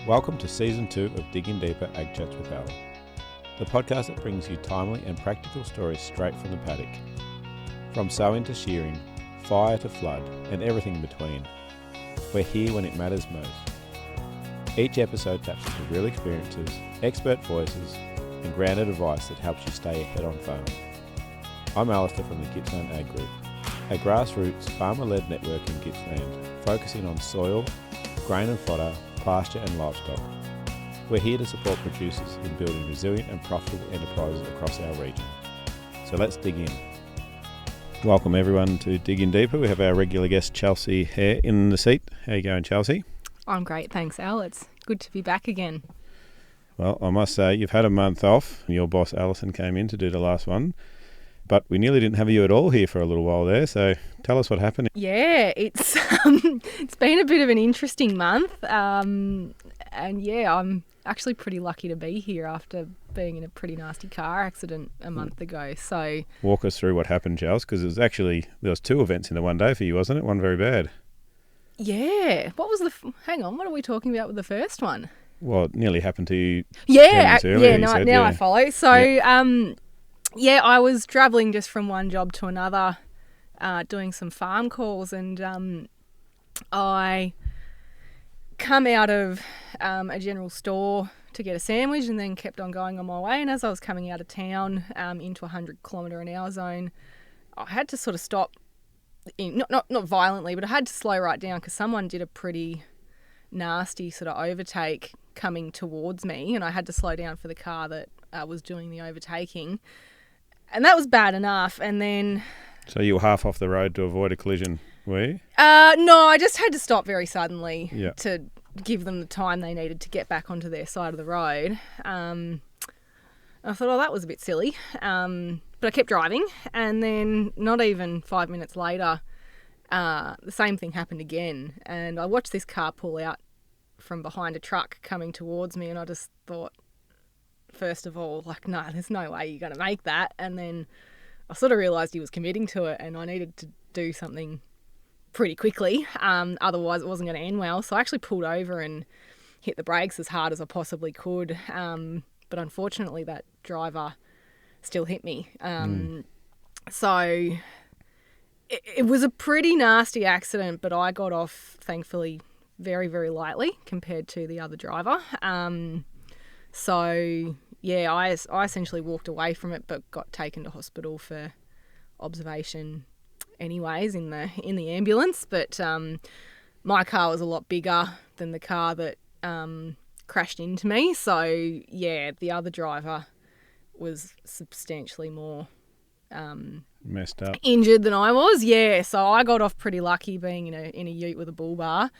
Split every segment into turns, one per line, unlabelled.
Welcome to Season 2 of Digging Deeper Ag Chats with Al, the podcast that brings you timely and practical stories straight from the paddock. From sowing to shearing, fire to flood, and everything in between. We're here when it matters most. Each episode taps into real experiences, expert voices, and grounded advice that helps you stay ahead on farm. I'm Alistair from the Gippsland Ag Group, a grassroots farmer-led network in Gippsland, focusing on soil, grain and fodder, pasture and livestock. We're here to support producers in building resilient and profitable enterprises across our region. So let's dig in. Welcome everyone to Digging Deeper. We have our regular guest Chelsea Hare in the seat. How you going, Chelsea?
I'm great, thanks Al. It's good to be back again.
Well, I must say you've had a month off. Your boss Alison came in to do the last one, but we nearly didn't have you at all here for a little while there. So tell us what happened.
Yeah, it's been a bit of an interesting month, and yeah, I'm actually pretty lucky to be here after being in a pretty nasty car accident a month ago. So
walk us through what happened, Chels, because there was two events in the one day for you, wasn't it? One very bad.
Yeah. What was hang on, what are we talking about with the first one?
Well, it nearly happened to you.
Yeah,
earlier,
now I follow. So, yeah, I was travelling just from one job to another, doing some farm calls, and I come out of a general store to get a sandwich and then kept on going on my way. And as I was coming out of town into a 100km/h zone, I had to sort of stop, not violently, but I had to slow right down because someone did a pretty nasty sort of overtake coming towards me, and I had to slow down for the car that was doing the overtaking. And that was bad enough. And then...
So you were half off the road to avoid a collision, were you?
No, I just had to stop very suddenly to give them the time they needed to get back onto their side of the road. I thought, that was a bit silly. But I kept driving, and then not even 5 minutes later, the same thing happened again. And I watched this car pull out from behind a truck coming towards me, and I just thought, first of all, no, there's no way you're going to make that. And then I sort of realised he was committing to it, and I needed to do something pretty quickly. Otherwise, it wasn't going to end well. So I actually pulled over and hit the brakes as hard as I possibly could. But unfortunately, that driver still hit me. So it was a pretty nasty accident, but I got off, thankfully, very, very lightly compared to the other driver. So, yeah, I essentially walked away from it, but got taken to hospital for observation anyways in the ambulance. But my car was a lot bigger than the car that crashed into me. So, yeah, the other driver was substantially more
messed up,
injured than I was. Yeah, so I got off pretty lucky being in a ute with a bull bar.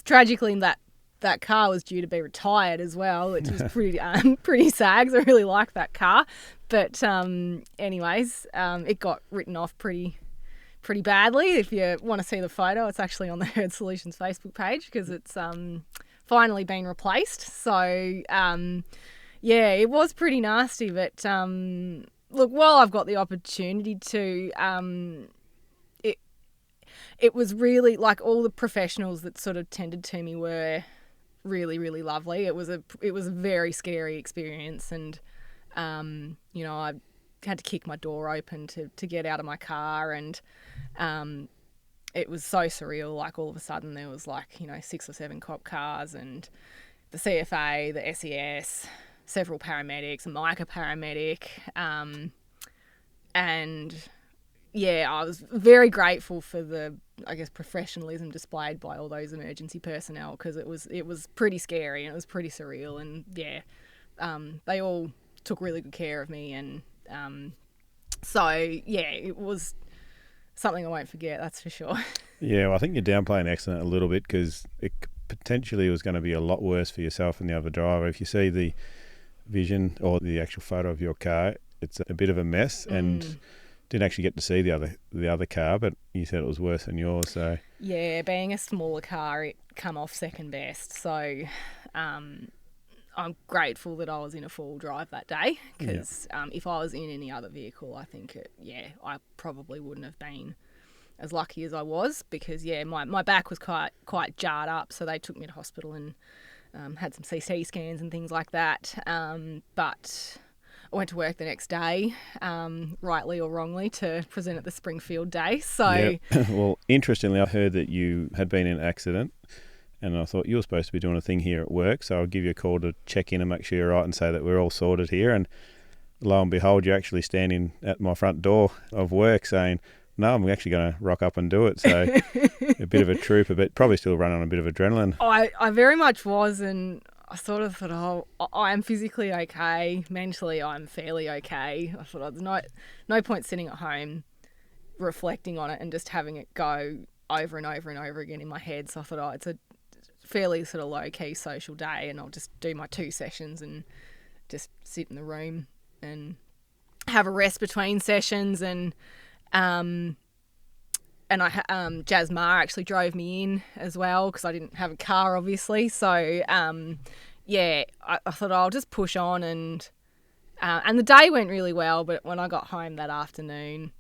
Tragically, that car was due to be retired as well, which was pretty sags. I really like that car. But anyways, it got written off pretty badly. If you want to see the photo, it's actually on the Herd Solutions Facebook page because it's finally been replaced. So, yeah, it was pretty nasty. But look, while I've got the opportunity to... It was really, all the professionals that sort of tended to me were really, really lovely. It was a very scary experience, and I had to kick my door open to get out of my car, and it was so surreal. All of a sudden there was 6 or 7 cop cars and the CFA, the SES, several paramedics, a Micah paramedic, and yeah, I was very grateful for the, professionalism displayed by all those emergency personnel, because it was pretty scary and it was pretty surreal. And yeah, they all took really good care of me, and so yeah, it was something I won't forget, that's for sure.
Yeah, well, I think you're downplaying the accident a little bit, because it potentially was going to be a lot worse for yourself and the other driver. If you see the vision or the actual photo of your car, it's a bit of a mess, and didn't actually get to see the other car, but you said it was worse than yours. So
yeah, being a smaller car, it come off second best. So I'm grateful that I was in a full drive that day, because if I was in any other vehicle, I think I probably wouldn't have been as lucky as I was because, my back was quite jarred up. So they took me to hospital and had some CT scans and things like that. But I went to work the next day, rightly or wrongly, to present at the Springfield Day. So,
yeah. Well, interestingly, I heard that you had been in an accident, and I thought you were supposed to be doing a thing here at work. So I'll give you a call to check in and make sure you're right and say that we're all sorted here. And lo and behold, you're actually standing at my front door of work saying, "No, I'm actually going to rock up and do it." So a bit of a trooper, but probably still running on a bit of adrenaline.
I very much was, and I sort of thought, I am physically okay. Mentally, I'm fairly okay. I thought there's no point sitting at home reflecting on it and just having it go over and over and over again in my head. So I thought, it's a fairly sort of low-key social day, and I'll just do my 2 sessions and just sit in the room and have a rest between sessions. And Jazz Ma actually drove me in as well because I didn't have a car, obviously. So, I thought I'll just push on, and the day went really well. But when I got home that afternoon,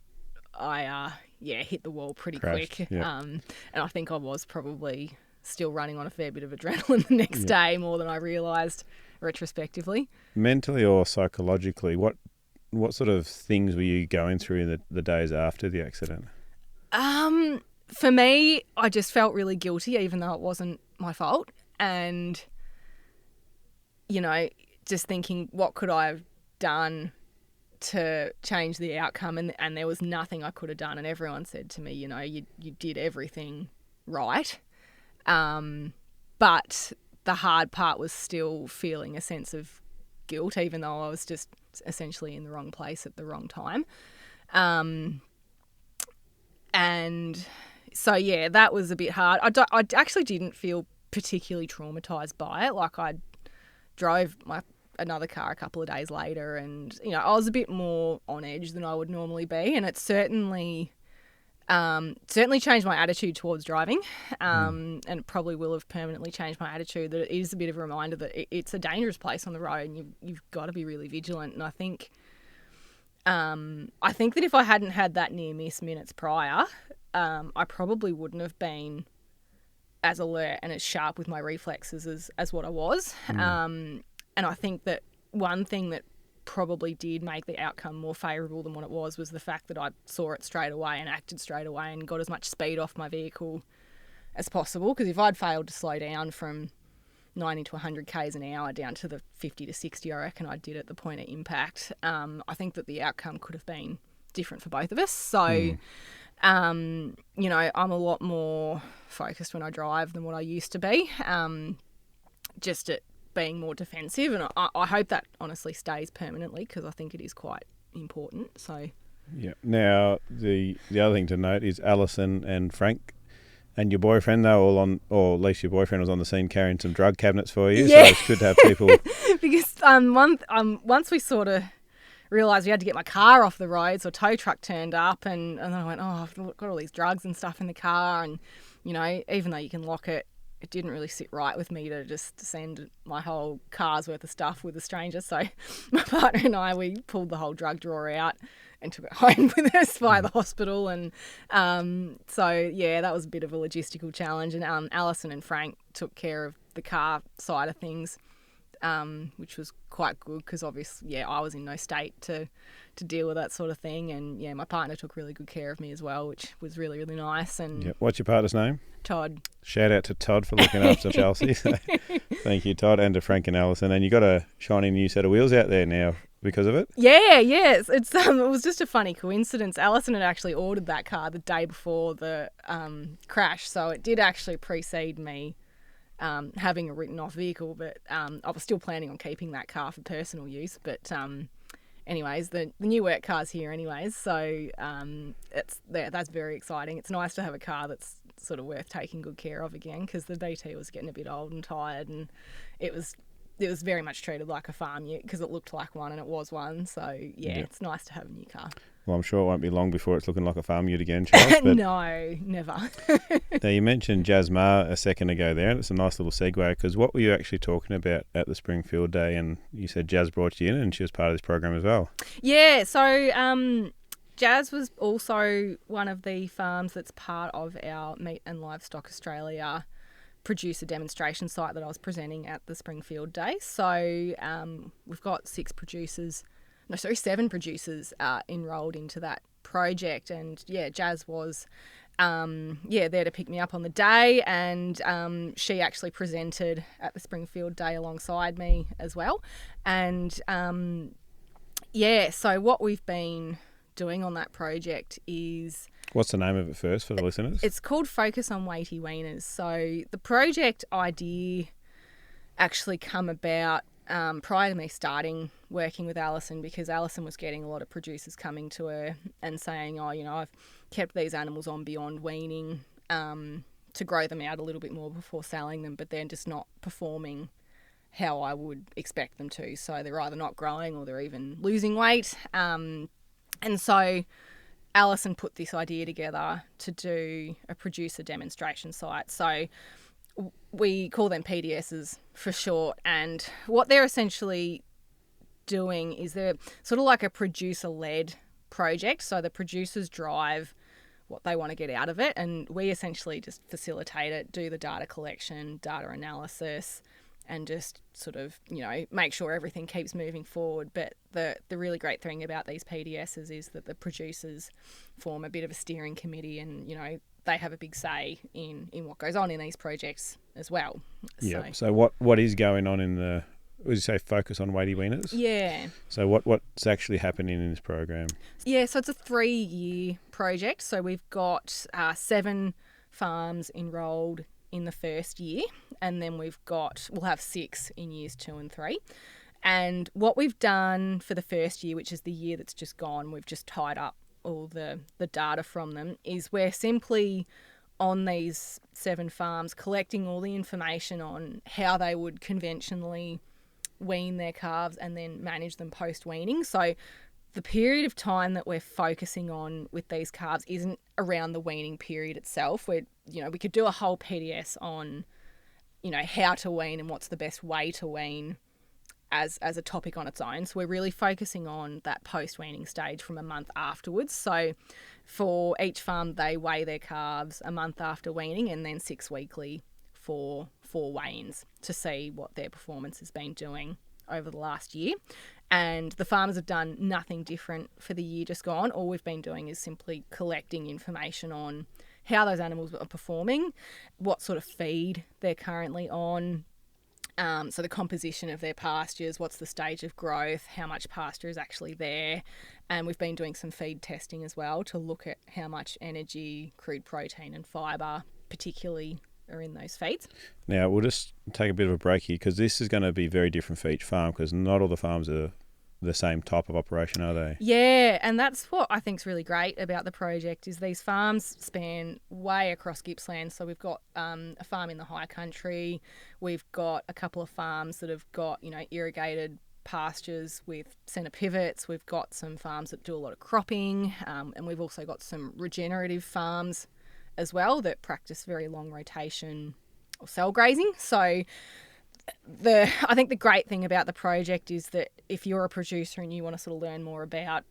I hit the wall pretty quick.
Yeah.
And I think I was probably still running on a fair bit of adrenaline the next day, more than I realised retrospectively.
Mentally or psychologically, what sort of things were you going through in the days after the accident?
For me, I just felt really guilty, even though it wasn't my fault. And, just thinking, what could I have done to change the outcome? And there was nothing I could have done. And everyone said to me, you did everything right. But the hard part was still feeling a sense of guilt, even though I was just essentially in the wrong place at the wrong time. And so, that was a bit hard. I actually didn't feel particularly traumatised by it. Like, I drove another car a couple of days later, and, I was a bit more on edge than I would normally be. And it certainly changed my attitude towards driving, and it probably will have permanently changed my attitude. That it is a bit of a reminder that it's a dangerous place on the road, and you've got to be really vigilant. And I think that if I hadn't had that near miss minutes prior, I probably wouldn't have been as alert and as sharp with my reflexes as what I was. And I think that one thing that probably did make the outcome more favourable than what it was the fact that I saw it straight away and acted straight away and got as much speed off my vehicle as possible. Because if I'd failed to slow down from 90 to 100 k's an hour down to the 50 to 60 I reckon I did at the point of impact, I think that the outcome could have been different for both of us. So, I'm a lot more focused when I drive than what I used to be, just at being more defensive. And I hope that honestly stays permanently, because I think it is quite important. So,
yeah. Now, the other thing to note is Alison and Frank and your boyfriend, they were all on, or at least your boyfriend was on the scene carrying some drug cabinets for you.
Yeah.
So it's good to have people.
Because once we sort of realised we had to get my car off the road, so a tow truck turned up, and then I went, I've got all these drugs and stuff in the car, and, even though you can lock it, it didn't really sit right with me to just send my whole car's worth of stuff with a stranger. So my partner and I, we pulled the whole drug drawer out and took it home with us via the hospital. And that was a bit of a logistical challenge. And Alison and Frank took care of the car side of things, which was quite good, because obviously, I was in no state to deal with that sort of thing. And, my partner took really good care of me as well, which was really, really nice. And
What's your partner's name?
Todd.
Shout out to Todd for looking after Chelsea. Thank you, Todd, and to Frank and Alison. And you got a shiny new set of wheels out there now because of it?
Yeah. It's it was just a funny coincidence. Alison had actually ordered that car the day before the crash, so it did actually precede me having a written off vehicle, but I was still planning on keeping that car for personal use. But anyways, the new work car's here anyways, so that's very exciting. It's nice to have a car that's sort of worth taking good care of again, because the BT was getting a bit old and tired, and it was very much treated like a farm ute, because it looked like one and it was one. So it's nice to have a new car.
Well, I'm sure it won't be long before it's looking like a farm ute again, Charles. But
no, never.
Now, you mentioned Jazz Ma a second ago there, and it's a nice little segue, because what were you actually talking about at the Springfield Day? And you said Jazz brought you in, and she was part of this program as well.
Yeah, so Jazz was also one of the farms that's part of our Meat and Livestock Australia producer demonstration site that I was presenting at the Springfield Day. So we've got 7 producers enrolled into that project. And yeah, Jazz was there to pick me up on the day, and she actually presented at the Springfield Day alongside me as well. And so what we've been doing on that project is...
What's the name of it first for the listeners?
It's called Focus on Weighty Weaners. So the project idea actually come about prior to me starting working with Alison, because Alison was getting a lot of producers coming to her and saying, I've kept these animals on beyond weaning to grow them out a little bit more before selling them, but they're just not performing how I would expect them to. So they're either not growing or they're even losing weight. And so Alison put this idea together to do a producer demonstration site. So we call them PDSs for short. And what they're essentially doing is they're sort of like a producer-led project. So the producers drive what they want to get out of it, and we essentially just facilitate it, do the data collection, data analysis, and just sort of, make sure everything keeps moving forward. But the really great thing about these PDSs is that the producers form a bit of a steering committee, and, they have a big say in what goes on in these projects as well.
Yeah. So what is going on in the, would you say, Focus on Weighty Weaners?
Yeah.
So what's actually happening in this program? Yeah,
so it's a 3-year project. So we've got 7 farms enrolled in the first year, and then we'll have 6 in years 2 and 3. And what we've done for the first year, which is the year that's just gone, we've just tied up all the data from them, is we're simply on these 7 farms collecting all the information on how they would conventionally wean their calves and then manage them post-weaning. So the period of time that we're focusing on with these calves isn't around the weaning period itself. We could do a whole PDS on, how to wean and what's the best way to wean as a topic on its own. So we're really focusing on that post-weaning stage from a month afterwards. So for each farm, they weigh their calves a month after weaning, and then 6 weekly for 4 weans to see what their performance has been doing over the last year. And the farmers have done nothing different for the year just gone. All we've been doing is simply collecting information on how those animals are performing, what sort of feed they're currently on, so the composition of their pastures, what's the stage of growth, how much pasture is actually there. And we've been doing some feed testing as well to look at how much energy, crude protein and fibre particularly are in those feeds.
Now, we'll just take a bit of a break here, because this is going to be very different for each farm, because not all the farms are the same type of operation, are they?
Yeah, and that's what I think is really great about the project, is these farms span way across Gippsland. So we've got a farm in the high country, we've got a couple of farms that have got, irrigated pastures with centre pivots, we've got some farms that do a lot of cropping, and we've also got some regenerative farms as well that practice very long rotation or cell grazing. So I think the great thing about the project is that if you're a producer and you want to sort of learn more about,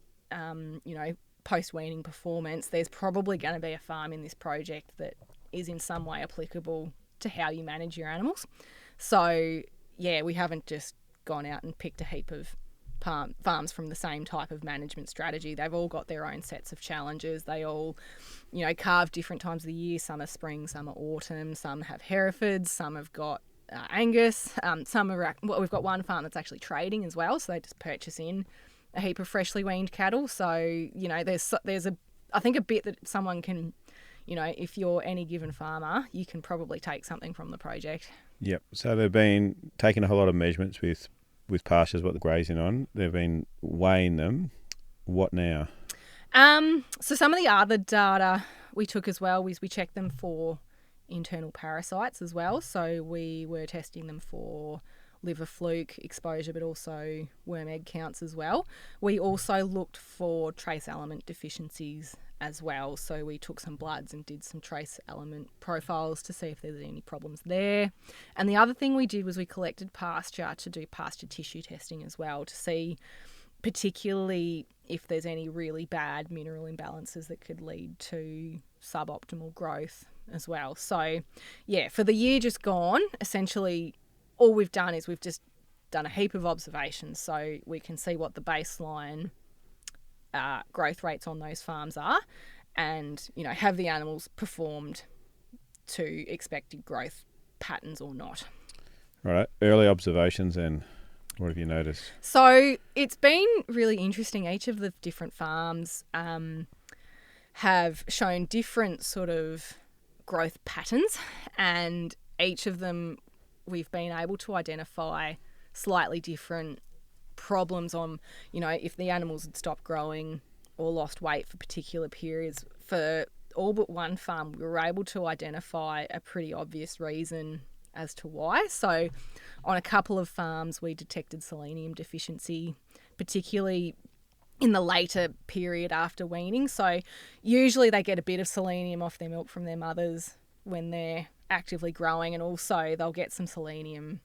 post-weaning performance, there's probably going to be a farm in this project that is in some way applicable to how you manage your animals. So, yeah, we haven't just gone out and picked a heap of farms from the same type of management strategy. They've all got their own sets of challenges. They all, calve different times of the year. Some are spring, some are autumn, some have Herefords, some have got Angus, some are, we've got one farm that's actually trading as well, so they just purchase in a heap of freshly weaned cattle. So, there's I think a bit that someone can, if you're any given farmer, you can probably take something from the project.
Yep. So they've been taking a whole lot of measurements with pastures, what they're grazing on. They've been weighing them. What now?
So some of the other data we took as well was we checked them for internal parasites as well. So we were testing them for liver fluke exposure, but also worm egg counts as well. We also looked for trace element deficiencies as well. So we took some bloods and did some trace element profiles to see if there's any problems there. And the other thing we did was we collected pasture to do pasture tissue testing as well, to see particularly if there's any really bad mineral imbalances that could lead to suboptimal growth as well. So, yeah, for the year just gone, essentially all we've done is we've just done a heap of observations so we can see what the baseline growth rates on those farms are and, you know, have the animals performed to expected growth patterns or not.
Right. Early observations and what have you noticed?
So it's been really interesting. Each of the different farms have shown different sort of growth patterns, and each of them we've been able to identify slightly different problems on, you know, if the animals had stopped growing or lost weight for particular periods. For all but one farm, we were able to identify a pretty obvious reason as to why. So on a couple of farms, we detected selenium deficiency, particularly in the later period after weaning. So usually they get a bit of selenium off their milk from their mothers when they're actively growing, and also they'll get some selenium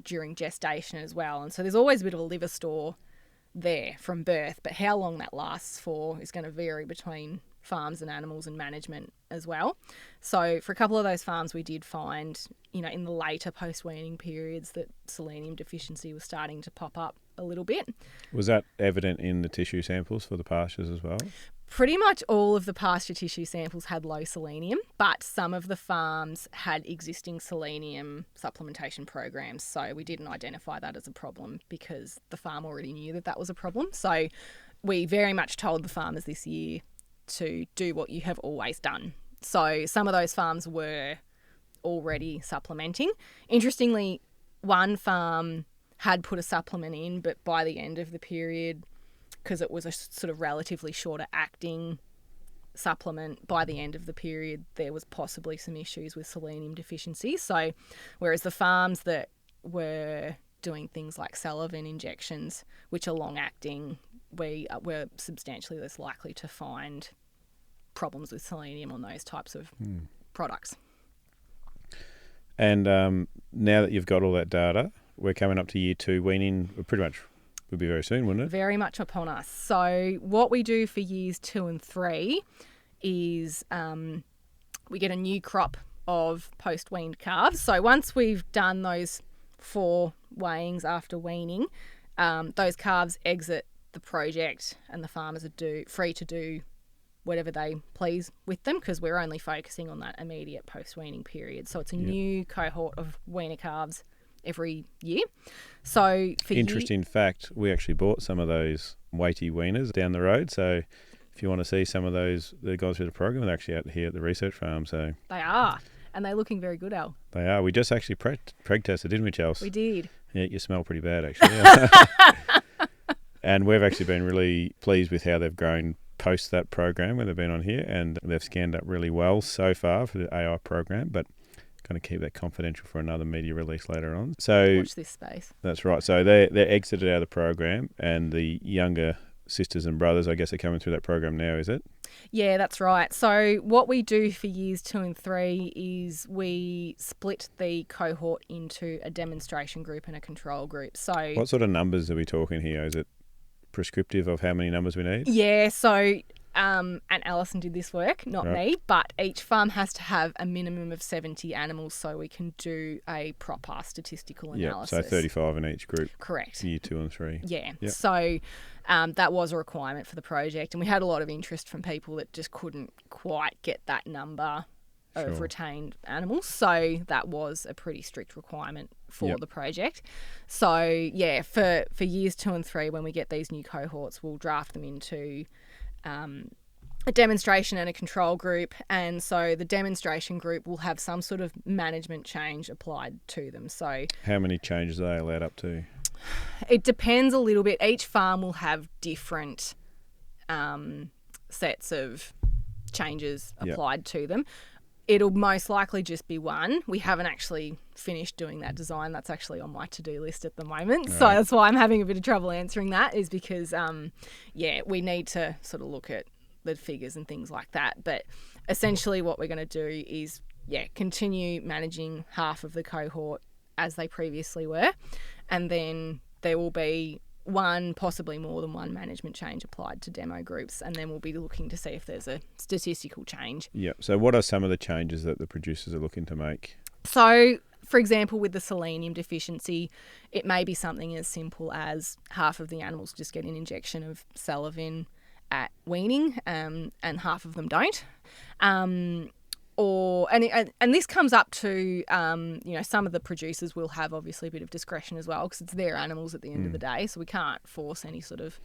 during gestation as well. And so there's always a bit of a liver store there from birth, but how long that lasts for is going to vary between farms and animals and management as well. So for a couple of those farms, we did find, you know, in the later post-weaning periods that selenium deficiency was starting to pop up a little bit.
Was that evident in the tissue samples for the pastures as well?
Pretty much all of the pasture tissue samples had low selenium, but some of the farms had existing selenium supplementation programs. So we didn't identify that as a problem because the farm already knew that that was a problem. So we very much told the farmers this year to do what you have always done. So some of those farms were already supplementing. Interestingly, one farm had put a supplement in, but by the end of the period, because it was a sort of relatively shorter acting supplement, by the end of the period, there was possibly some issues with selenium deficiency. So whereas the farms that were doing things like selenium injections, which are long acting, we were substantially less likely to find problems with selenium on those types of products.
And now that you've got all that data, we're coming up to year 2 weaning. Pretty much would be very soon, wouldn't it?
Very much upon us. So what we do for years 2 and 3 is we get a new crop of post-weaned calves. So once we've done those 4 weighings after weaning, those calves exit the project and the farmers are free to do whatever they please with them, because we're only focusing on that immediate post-weaning period. So it's a new cohort of weaner calves every year. So for
interesting fact, we actually bought some of those Weighty Weaners down the road. So if you want to see some of those that have gone through the program, they're actually out here at the research farm. So
they are, and they're looking very good, Al.
They are. We just actually preg tested, didn't we, Chelsea?
We did.
Yeah, you smell pretty bad, actually. And we've actually been really pleased with how they've grown post that program when they've been on here, and they've scanned up really well so far for the AI program, but going to keep that confidential for another media release later on. So
watch this space.
That's right. So they're exited out of the program, and the younger sisters and brothers, I guess, are coming through that program now, is it?
Yeah, that's right. So what we do for years 2 and 3 is we split the cohort into a demonstration group and a control group. So
what sort of numbers are we talking here? Is it prescriptive of how many numbers we need?
Yeah, so and Alison did this work, not me, but each farm has to have a minimum of 70 animals so we can do a proper statistical analysis.
Yeah, so 35 in each group.
Correct.
Year 2 and 3.
Yeah,
yep.
So that was a requirement for the project, and we had a lot of interest from people that just couldn't quite get that number of retained animals. So that was a pretty strict requirement for the project. So yeah, for years 2 and 3, when we get these new cohorts, we'll draft them into a demonstration and a control group, and so the demonstration group will have some sort of management change applied to them. So
how many changes are they allowed up to?
It depends a little bit. Each farm will have different sets of changes applied to them. It'll most likely just be one. We haven't actually finished doing that design. That's actually on my to-do list at the moment. So that's why I'm having a bit of trouble answering that, is because, we need to sort of look at the figures and things like that. But essentially what we're going to do is, continue managing half of the cohort as they previously were. And then there will be possibly more than one management change applied to demo groups, and then we'll be looking to see if there's a statistical change.
Yeah. So what are some of the changes that the producers are looking to make?
So, for example, with the selenium deficiency, it may be something as simple as half of the animals just get an injection of selenium at weaning, and half of them don't. And this comes up to some of the producers will have obviously a bit of discretion as well, because it's their animals at the end of the day, so we can't force any sort of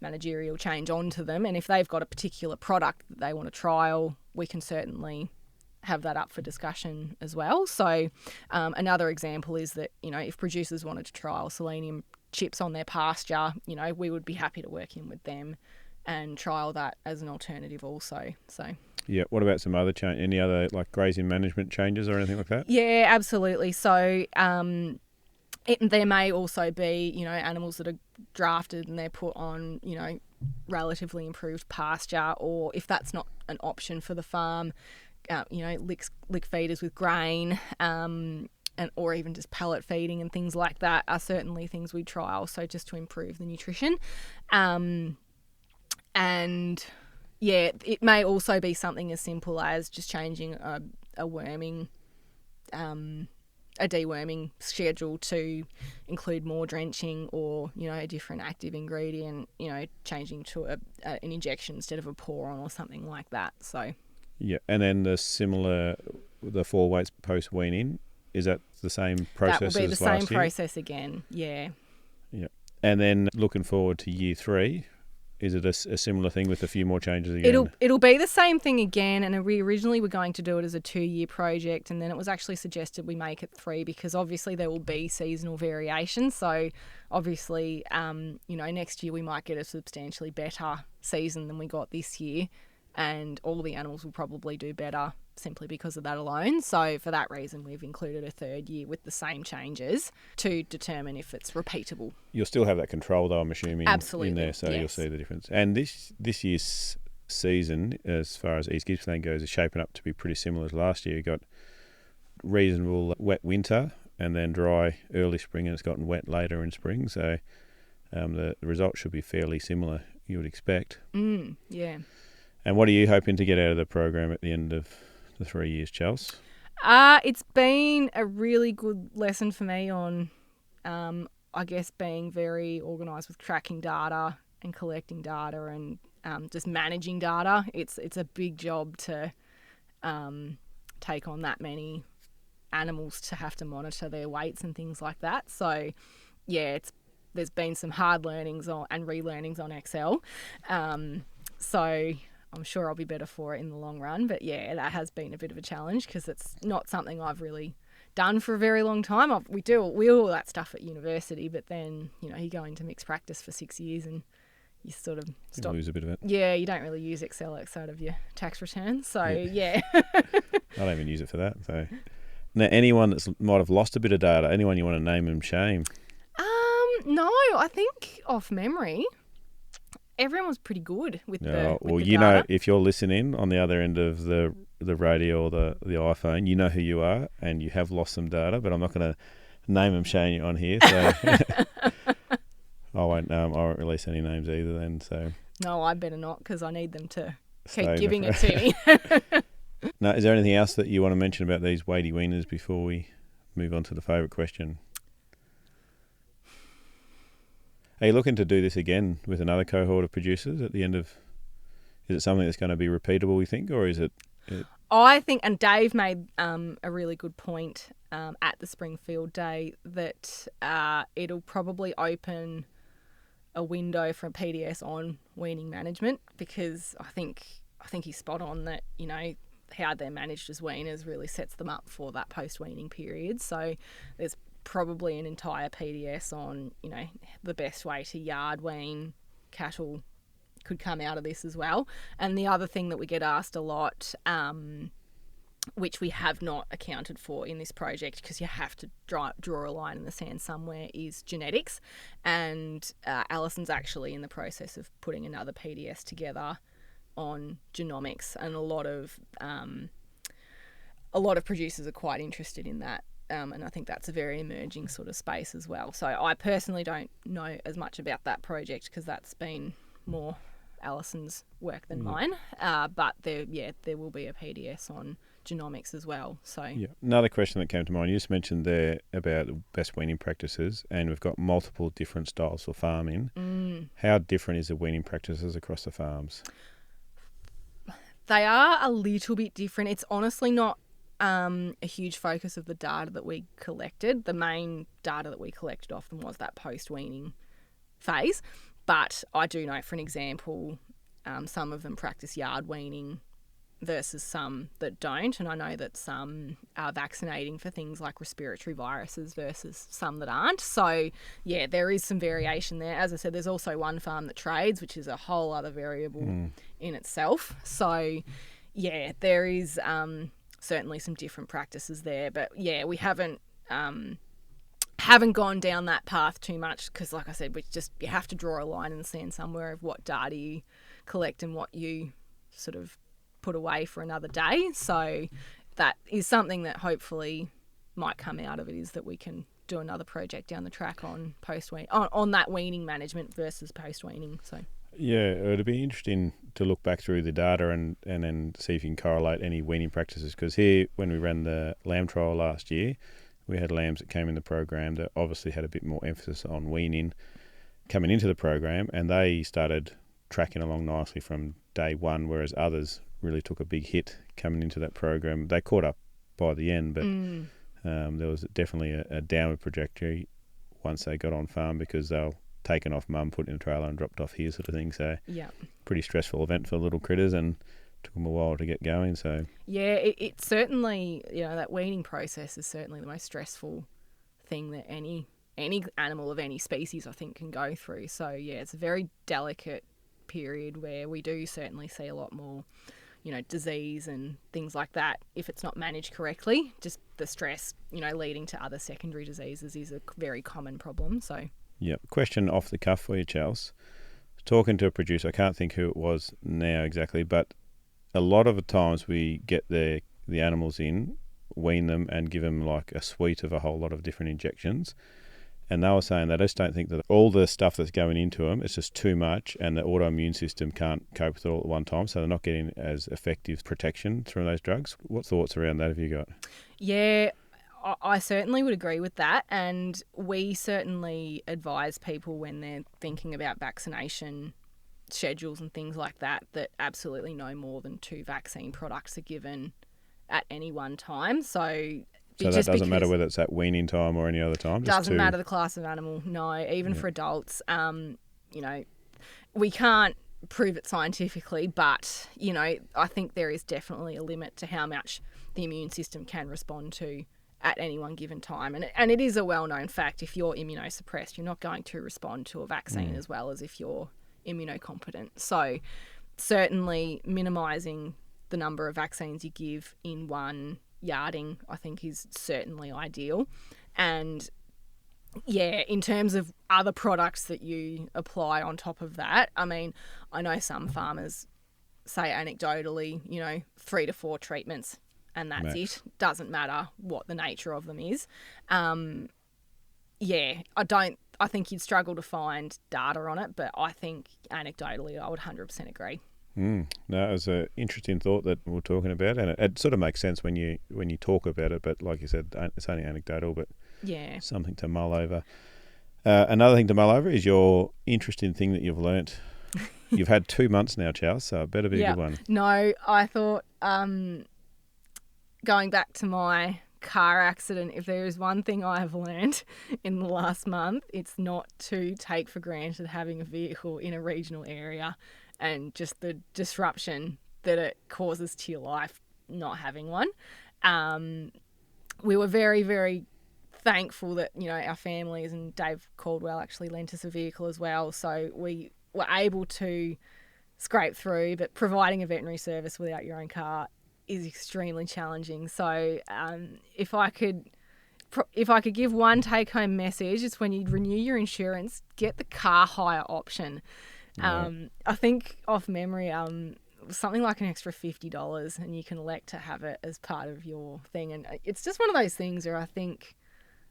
managerial change onto them. And if they've got a particular product that they want to trial, we can certainly have that up for discussion as well. So another example is that, if producers wanted to trial selenium chips on their pasture, we would be happy to work in with them and trial that as an alternative also. So.
Yeah. What about some other change? Any other like grazing management changes or anything like that?
Yeah, absolutely. So there may also be, animals that are drafted and they're put on, relatively improved pasture, or if that's not an option for the farm, lick feeders with grain, or even just pellet feeding and things like that are certainly things we trial. So just to improve the nutrition, and yeah, it may also be something as simple as just changing a deworming schedule to include more drenching, or a different active ingredient, changing to an injection instead of a pour on or something like that. So
yeah, and then the 4 weights post weaning, is that the same process? That will be the same
process again. Yeah.
And then looking forward to year 3, is it a similar thing with a few more changes again?
It'll be the same thing again, and we originally were going to do it as a 2-year project, and then it was actually suggested we make it 3, because obviously there will be seasonal variations. So obviously, next year we might get a substantially better season than we got this year, and all the animals will probably do better simply because of that alone. So for that reason, we've included a 3rd year with the same changes to determine if it's repeatable.
You'll still have that control, though, I'm assuming.
Absolutely.
In there, so
yes.
You'll see the difference. And this year's season, as far as East Gippsland goes, is shaping up to be pretty similar to last year. You got reasonable wet winter and then dry early spring, and it's gotten wet later in spring. So the results should be fairly similar, you would expect.
Yeah.
And what are you hoping to get out of the program at the end of the 3 years, Chels?
It's been a really good lesson for me on, I guess, being very organised with tracking data and collecting data and just managing data. It's a big job to take on that many animals to have to monitor their weights and things like that. So, yeah, there's been some hard learnings and relearnings on Excel. So I'm sure I'll be better for it in the long run. But yeah, that has been a bit of a challenge because it's not something I've really done for a very long time. We do all that stuff at university, but then, you go into mixed practice for 6 years and you sort of stop.
You lose a bit of it.
Yeah, you don't really use Excel outside of your tax return. So, yeah.
I don't even use it for that. So now, anyone that might have lost a bit of data, anyone you want to name and shame?
No, I think off memory, everyone was pretty good with the data.
Well, if you're listening on the other end of the radio or the iPhone, you know who you are, and you have lost some data, but I'm not going to name and shame you on here. So I won't release any names either then. So
no, I better not, because I need them to keep giving it to me.
Now, is there anything else that you want to mention about these Weighty Weaners before we move on to the favourite question? Are you looking to do this again with another cohort of producers at the end of... Is it something that's going to be repeatable, you think, or is it...
I think, and Dave made a really good point at the Springfield Day, that it'll probably open a window for PDS on weaning management, because I think he's spot on that, how they're managed as weaners really sets them up for that post-weaning period. So there's probably an entire PDS on, the best way to yard wean cattle could come out of this as well. And the other thing that we get asked a lot, which we have not accounted for in this project, because you have to draw a line in the sand somewhere, is genetics. And Alison's actually in the process of putting another PDS together on genomics, and a lot of producers are quite interested in that And I think that's a very emerging sort of space as well. So I personally don't know as much about that project because that's been more Alison's work than mine. But there will be a PDS on genomics as well. So
another question that came to mind, you just mentioned there about the best weaning practices, and we've got multiple different styles for farming. How different is the weaning practices across the farms?
They are a little bit different. It's honestly not a huge focus of the data that we collected. The main data that we collected often was that post-weaning phase. But I do know, for an example, some of them practice yard weaning versus some that don't. And I know that some are vaccinating for things like respiratory viruses versus some that aren't. So, there is some variation there. As I said, there's also one farm that trades, which is a whole other variable in itself. So, there is certainly some different practices there. But, we haven't gone down that path too much because, like I said, you have to draw a line in the sand somewhere of what data you collect and what you sort of put away for another day. So that is something that hopefully might come out of it, is that we can do another project down the track on post-weaning, on that weaning management versus post-weaning. So
it'd be interesting to look back through the data and then see if you can correlate any weaning practices, because here when we ran the lamb trial last year, we had lambs that came in the program that obviously had a bit more emphasis on weaning coming into the program, and they started tracking along nicely from day one, whereas others really took a big hit coming into that program. They caught up by the end, but there was definitely a downward trajectory once they got on farm, because they were taken off mum, put in a trailer and dropped off here sort of thing. So pretty stressful event for little critters, and took them a while to get going. So
it certainly, that weaning process is certainly the most stressful thing that any animal of any species I think can go through. So it's a very delicate period where we do certainly see a lot more disease and things like that if it's not managed correctly. Just the stress leading to other secondary diseases is a very common problem. So
question off the cuff for you, Charles. Talking to a producer, I can't think who it was now exactly, but a lot of the times we get the animals in, wean them and give them like a suite of a whole lot of different injections. And they were saying they just don't think that all the stuff that's going into them, it's just too much, and the autoimmune system can't cope with it all at one time, so they're not getting as effective protection through those drugs. What thoughts around that have you got?
Yeah, I certainly would agree with that, and we certainly advise people when they're thinking about vaccination schedules and things like that absolutely no more than 2 vaccine products are given at any one time. So
that doesn't matter whether it's at weaning time or any other time?
Doesn't matter the class of animal, no. Even for adults, we can't prove it scientifically, but, I think there is definitely a limit to how much the immune system can respond to at any one given time. And it is a well-known fact, if you're immunosuppressed, you're not going to respond to a vaccine as well as if you're immunocompetent. So certainly minimising the number of vaccines you give in one yarding, I think, is certainly ideal. And in terms of other products that you apply on top of that, I mean, I know some farmers say anecdotally, 3 to 4 treatments and that's it. Doesn't matter what the nature of them is. I think you'd struggle to find data on it, but I think anecdotally I would 100% agree.
No, it was an interesting thought that we're talking about, and it sort of makes sense when you talk about it, but like you said, it's only anecdotal, but something to mull over. Another thing to mull over is your interesting thing that you've learnt. You've had 2 months now, Charles, so it better be a good one.
No, I thought going back to my car accident, if there is one thing I have learned in the last month, it's not to take for granted having a vehicle in a regional area and just the disruption that it causes to your life not having one. We were very, very thankful that, our families and Dave Caldwell actually lent us a vehicle as well. So we were able to scrape through, but providing a veterinary service without your own car is extremely challenging. So if I could give one take-home message, it's when you renew your insurance, get the car hire option. I think off memory, something like an extra $50 and you can elect to have it as part of your thing. And it's just one of those things where I think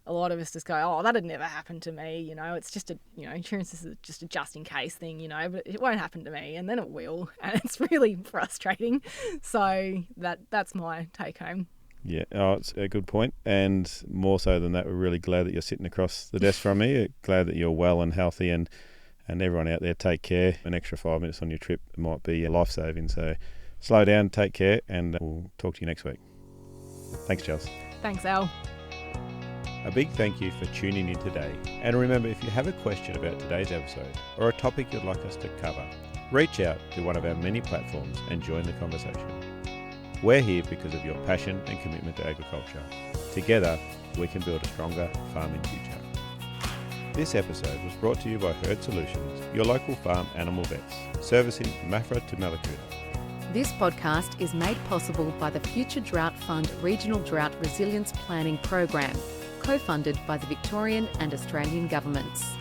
a lot of us just go, oh, that'd never happen to me. You know, it's just insurance is just a just in case thing, you know, but it won't happen to me. And then it will. And it's really frustrating. So that's my take home.
Yeah, it's a good point. And more so than that, we're really glad that you're sitting across the desk from me. Glad that you're well and healthy, and everyone out there, take care. An extra 5 minutes on your trip might be life-saving. So slow down, take care, and we'll talk to you next week. Thanks, Chelsea.
Thanks, Al.
A big thank you for tuning in today. And remember, if you have a question about today's episode or a topic you'd like us to cover, reach out to one of our many platforms and join the conversation. We're here because of your passion and commitment to agriculture. Together, we can build a stronger farming future. This episode was brought to you by Herd Solutions, your local farm animal vets, servicing Mafra to Malakuta.
This podcast is made possible by the Future Drought Fund Regional Drought Resilience Planning Program, co-funded by the Victorian and Australian governments.